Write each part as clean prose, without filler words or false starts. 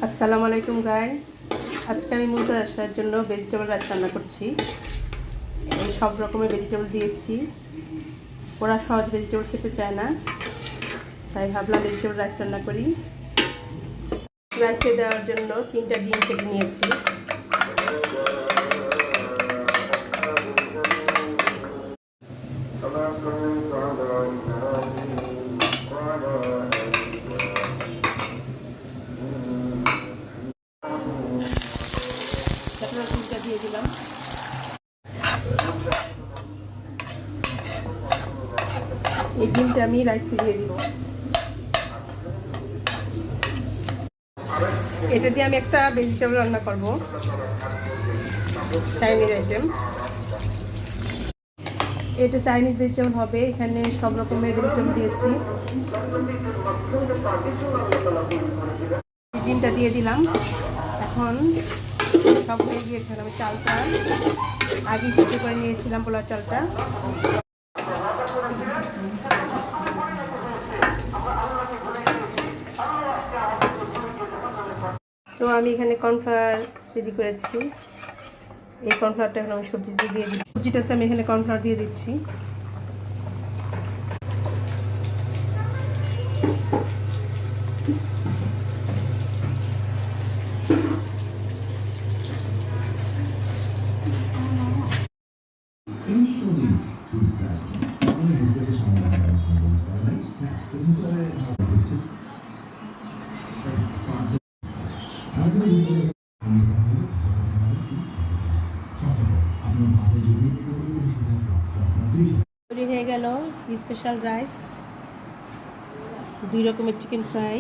আসসালামু আলাইকুম গাইস। আজকে আমি মুজা আসার জন্য ভেজিটেবল রাইস রান্না করছি। এই সব রকমের ভেজিটেবল দিয়েছি। ওরা সহজ ভেজিটেবল খেতে চায় না, তাই ভাবলাম ভেজিটেবল রাইস রান্না করি। রাইসে দেওয়ার জন্য 3টা ডিম কেটে নিয়েছি। ডিমটা দিয়ে দিলাম। এই ডিমটা আমি রাইসে দিয়ে দিব। এটা দিয়ে আমি একটা ভেজিটেবল রান্না করব, চাইনিজ আইটেম। এটা চাইনিজ ভেজিটেবল হবে। এখানে সব রকমের ভেজিটেবল দিয়েছি। ডিমটা দিয়ে দিলাম। এখন সব হয়ে গিয়েছে। আমি চালটা আগে সিদ্ধ করে নিয়েছিলাম, পোলার চালটা। তো আমি এখানে কর্নফ্লাওয়ার রেডি করেছি। এই কর্নফ্লাওয়ারটা এখন আমি সবজিতে দিয়ে দিই। সবজিটাতে আমি এখানে কর্নফ্লাওয়ার দিয়ে দিচ্ছি। তৈরি হয়ে গেল স্পেশাল রাইস, 2 রকমের চিকেন ফ্রাই।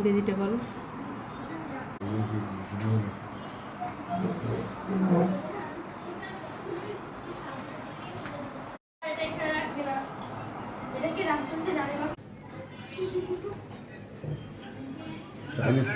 Vegetable, Chinese